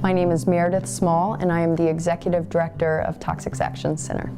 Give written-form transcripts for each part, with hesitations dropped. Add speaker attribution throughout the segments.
Speaker 1: My name is Meredith Small, and I am the Executive Director of Toxics Action Center.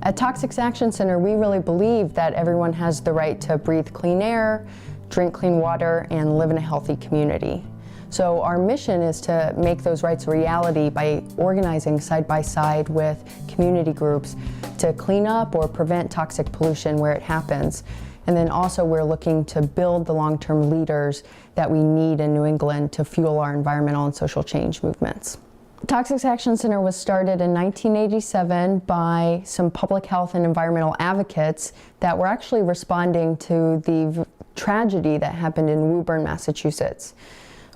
Speaker 1: At Toxics Action Center, we really believe that everyone has the right to breathe clean air, drink clean water, and live in a healthy community. So our mission is to make those rights a reality by organizing side by side with community groups to clean up or prevent toxic pollution where it happens. And then also we're looking to build the long-term leaders that we need in New England to fuel our environmental and social change movements. Toxics Action Center was started in 1987 by some public health and environmental advocates that were actually responding to the tragedy that happened in Woburn, Massachusetts.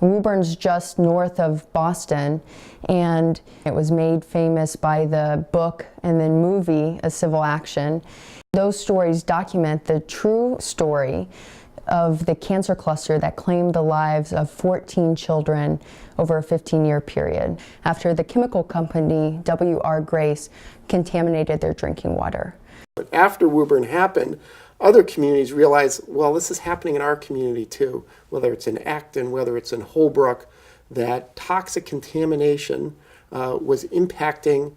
Speaker 1: Woburn's just north of Boston, and it was made famous by the book and then movie, A Civil Action. Those stories document the true story of the cancer cluster that claimed the lives of 14 children over a 15-year period after the chemical company W.R. Grace contaminated their drinking water.
Speaker 2: But after Woburn happened, other communities realized, well, this is happening in our community too, whether it's in Acton, whether it's in Holbrook, that toxic contamination was impacting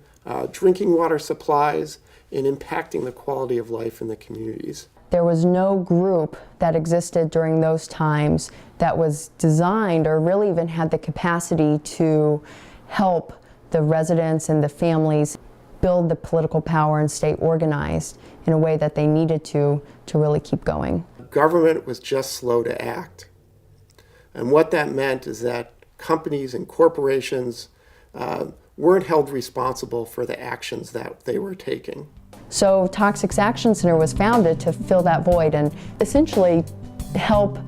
Speaker 2: drinking water supplies and impacting the quality of life in the communities.
Speaker 1: There was no group that existed during those times that was designed or really even had the capacity to help the residents and the families build the political power and stay organized in a way that they needed to really keep going.
Speaker 2: Government was just slow to act. And what that meant is that companies and corporations weren't held responsible for the actions that they were taking.
Speaker 1: So Toxics Action Center was founded to fill that void and essentially help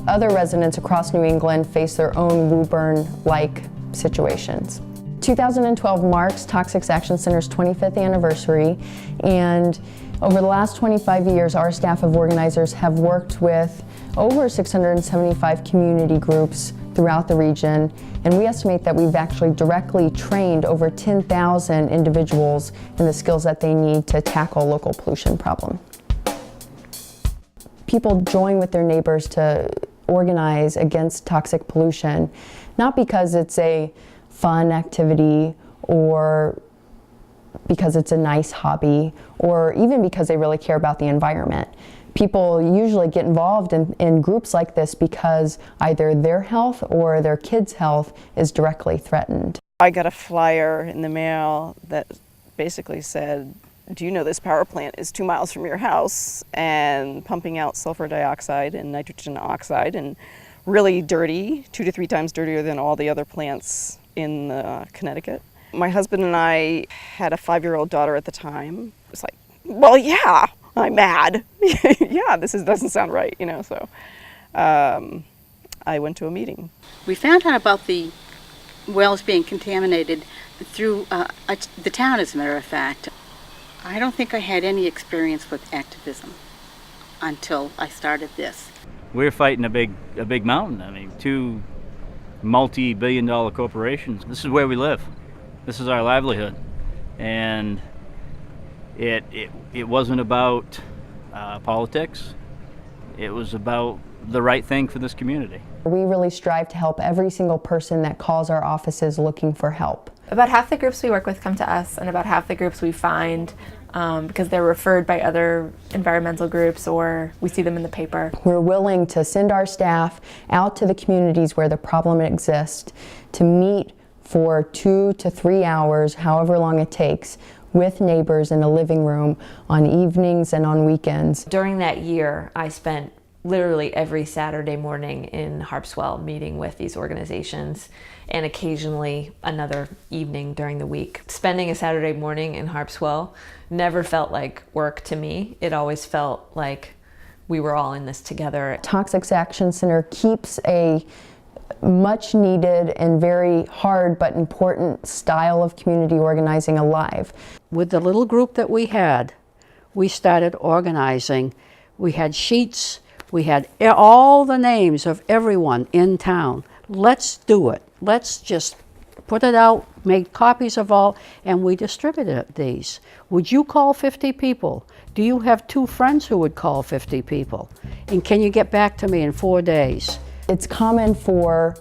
Speaker 1: other residents across New England face their own Woburn-like situations. 2012 marks Toxics Action Center's 25th anniversary, and over the last 25 years, our staff of organizers have worked with over 675 community groups throughout the region, and we estimate that we've actually directly trained over 10,000 individuals in the skills that they need to tackle local pollution problem. People join with their neighbors to organize against toxic pollution, not because it's a fun activity or because it's a nice hobby or even because they really care about the environment. People usually get involved in groups like this because either their health or their kids' health is directly threatened.
Speaker 3: I got a flyer in the mail that basically said, do you know this power plant is 2 miles from your house and pumping out sulfur dioxide and nitrogen oxide and really dirty, 2 to 3 times dirtier than all the other plants in Connecticut. My husband and I had a 5-year-old daughter at the time. It was like, well, yeah, I'm mad. Yeah, doesn't sound right, you know, so I went to a meeting.
Speaker 4: We found out about the wells being contaminated through the town, as a matter of fact. I don't think I had any experience with activism until I started this.
Speaker 5: We're fighting a big mountain. I mean, 2 multi-billion-dollar corporations. This is where we live. This is our livelihood, and it wasn't about politics. It was about the right thing for this community.
Speaker 1: We really strive to help every single person that calls our offices looking for help.
Speaker 6: About half the groups we work with come to us, and about half the groups we find because they're referred by other environmental groups or we see them in the paper.
Speaker 1: We're willing to send our staff out to the communities where the problem exists to meet for 2 to 3 hours, however long it takes, with neighbors in a living room on evenings and on weekends.
Speaker 7: During that year, I spent literally every Saturday morning in Harpswell meeting with these organizations, and occasionally another evening during the week. Spending a Saturday morning in Harpswell never felt like work to me. It always felt like we were all in this together.
Speaker 1: Toxics Action Center keeps a much needed and very hard but important style of community organizing alive.
Speaker 8: With the little group that we had, we started organizing. We had sheets, we had all the names of everyone in town. Let's do it. Let's just put it out, make copies of all, and we distributed these. Would you call 50 people? Do you have 2 friends who would call 50 people? And can you get back to me in 4 days?
Speaker 1: It's common for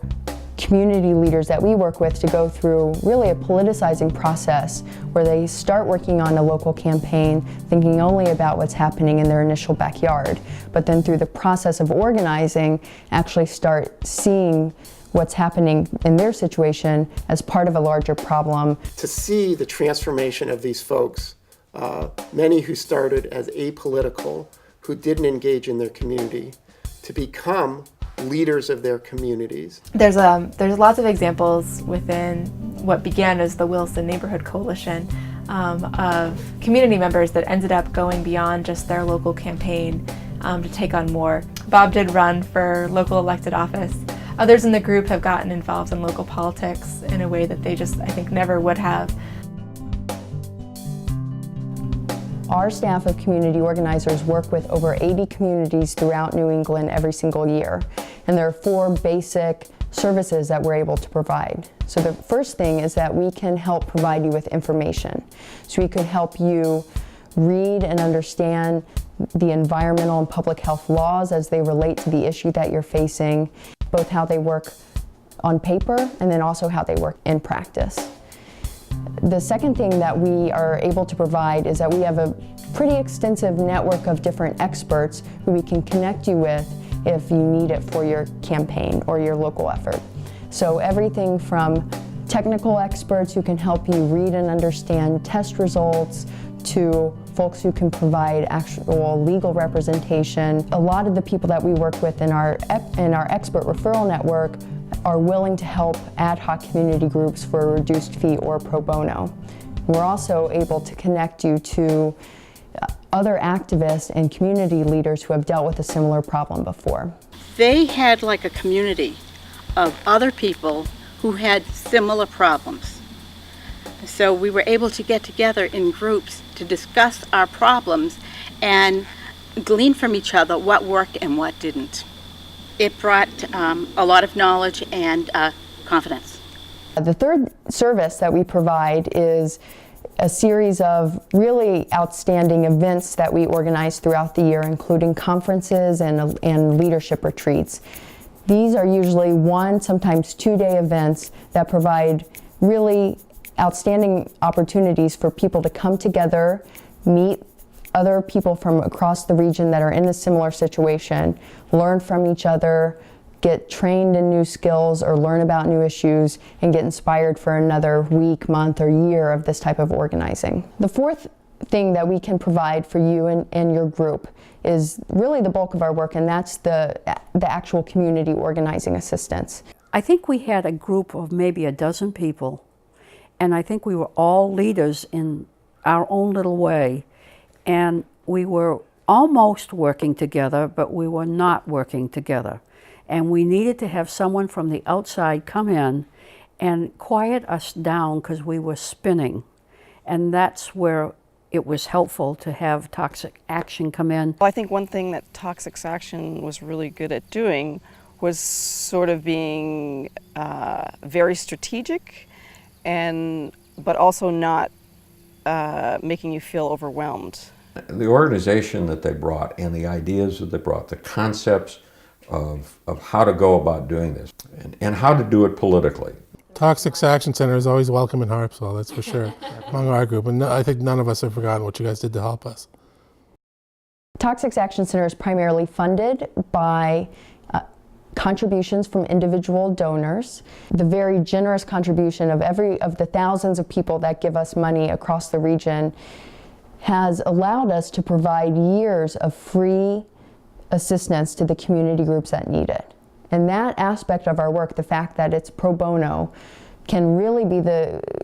Speaker 1: community leaders that we work with to go through really a politicizing process where they start working on a local campaign thinking only about what's happening in their initial backyard, but then through the process of organizing actually start seeing what's happening in their situation as part of a larger problem.
Speaker 2: To see the transformation of these folks, many who started as apolitical, who didn't engage in their community, to become leaders of their communities.
Speaker 6: There's lots of examples within what began as the Williston Neighborhood Coalition of community members that ended up going beyond just their local campaign to take on more. Bob did run for local elected office. Others in the group have gotten involved in local politics in a way that they just, I think, never would have.
Speaker 1: Our staff of community organizers work with over 80 communities throughout New England every single year. And there are 4 basic services that we're able to provide. So the first thing is that we can help provide you with information. So we could help you read and understand the environmental and public health laws as they relate to the issue that you're facing, both how they work on paper and then also how they work in practice. The second thing that we are able to provide is that we have a pretty extensive network of different experts who we can connect you with if you need it for your campaign or your local effort. So everything from technical experts who can help you read and understand test results to folks who can provide actual legal representation. A lot of the people that we work with in our expert referral network are willing to help ad hoc community groups for a reduced fee or pro bono. We're also able to connect you to other activists and community leaders who have dealt with a similar problem before.
Speaker 4: They had like a community of other people who had similar problems. So we were able to get together in groups to discuss our problems and glean from each other what worked and what didn't. It brought a lot of knowledge and confidence.
Speaker 1: The third service that we provide is a series of really outstanding events that we organize throughout the year, including conferences and leadership retreats. These are usually 1, sometimes 2-day events that provide really outstanding opportunities for people to come together, meet other people from across the region that are in a similar situation, learn from each other, get trained in new skills or learn about new issues, and get inspired for another week, month, or year of this type of organizing. The fourth thing that we can provide for you and your group is really the bulk of our work, and that's the actual community organizing assistance.
Speaker 8: I think we had a group of maybe a dozen people, and I think we were all leaders in our own little way. And we were almost working together, but we were not working together. And we needed to have someone from the outside come in and quiet us down because we were spinning. And that's where it was helpful to have Toxic Action come in.
Speaker 3: Well, I think one thing that Toxic Action was really good at doing was sort of being very strategic, but also not making you feel overwhelmed.
Speaker 9: The organization that they brought and the ideas that they brought, the concepts of how to go about doing this and how to do it politically.
Speaker 10: Toxic Action Center is always welcome in Harpswell, that's for sure, among our group. And I think none of us have forgotten what you guys did to help us.
Speaker 1: Toxic Action Center is primarily funded by contributions from individual donors. The very generous contribution of the thousands of people that give us money across the region has allowed us to provide years of free assistance to the community groups that need it. And that aspect of our work, the fact that it's pro bono, can really be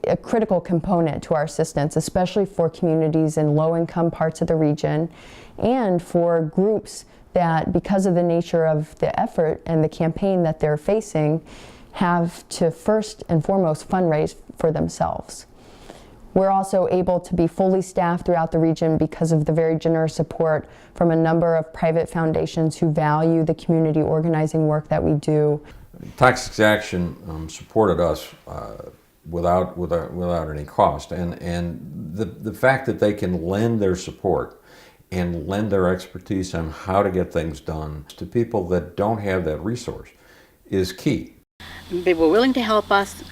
Speaker 1: a critical component to our assistance, especially for communities in low-income parts of the region and for groups that, because of the nature of the effort and the campaign that they're facing, have to first and foremost fundraise for themselves. We're also able to be fully staffed throughout the region because of the very generous support from a number of private foundations who value the community organizing work that we do.
Speaker 9: Toxic Action supported us without any cost, and the fact that they can lend their support and lend their expertise on how to get things done to people that don't have that resource is key.
Speaker 4: They were willing to help us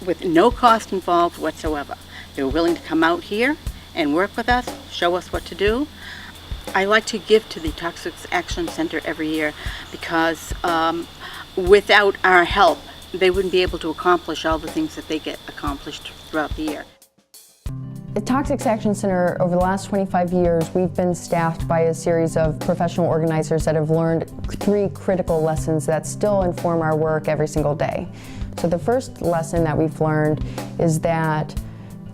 Speaker 4: with no cost involved whatsoever. They were willing to come out here and work with us, show us what to do. I like to give to the Toxics Action Center every year because without our help, they wouldn't be able to accomplish all the things that they get accomplished throughout the year.
Speaker 1: At Toxics Action Center, over the last 25 years, we've been staffed by a series of professional organizers that have learned 3 critical lessons that still inform our work every single day. So the first lesson that we've learned is that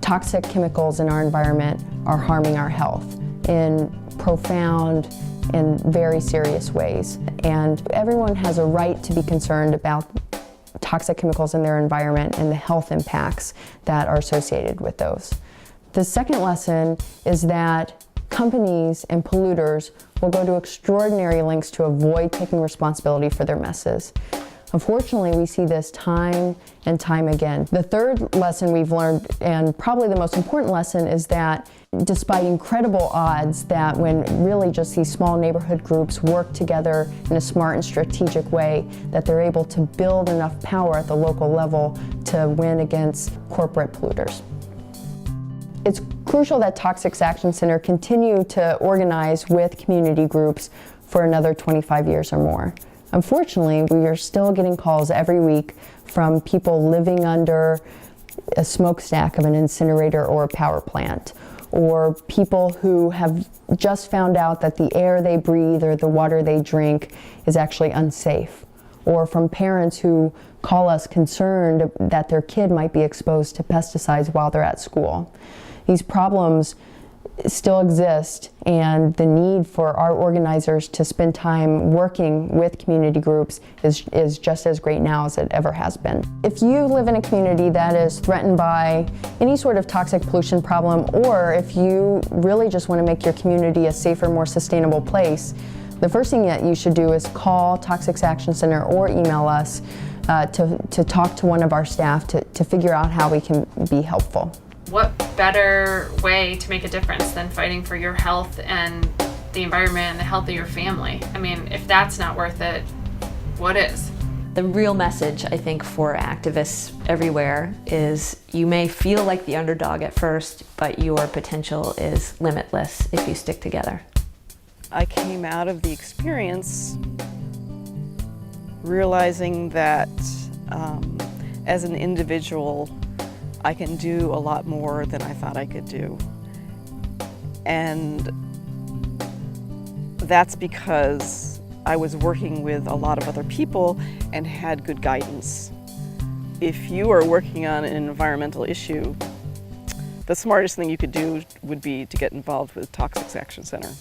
Speaker 1: toxic chemicals in our environment are harming our health in profound and very serious ways. And everyone has a right to be concerned about toxic chemicals in their environment and the health impacts that are associated with those. The second lesson is that companies and polluters will go to extraordinary lengths to avoid taking responsibility for their messes. Unfortunately, we see this time and time again. The third lesson we've learned, and probably the most important lesson, is that despite incredible odds, that when really just these small neighborhood groups work together in a smart and strategic way, that they're able to build enough power at the local level to win against corporate polluters. It's crucial that Toxics Action Center continue to organize with community groups for another 25 years or more. Unfortunately, we are still getting calls every week from people living under a smokestack of an incinerator or a power plant, or people who have just found out that the air they breathe or the water they drink is actually unsafe, or from parents who call us concerned that their kid might be exposed to pesticides while they're at school. These problems still exist, and the need for our organizers to spend time working with community groups is just as great now as it ever has been. If you live in a community that is threatened by any sort of toxic pollution problem, or if you really just want to make your community a safer, more sustainable place, the first thing that you should do is call Toxics Action Center or email us to talk to one of our staff to figure out how we can be helpful.
Speaker 11: What better way to make a difference than fighting for your health and the environment and the health of your family? I mean, if that's not worth it, what is?
Speaker 7: The real message, I think, for activists everywhere is you may feel like the underdog at first, but your potential is limitless if you stick together.
Speaker 3: I came out of the experience realizing that as an individual, I can do a lot more than I thought I could do. And that's because I was working with a lot of other people and had good guidance. If you are working on an environmental issue, the smartest thing you could do would be to get involved with Toxics Action Center.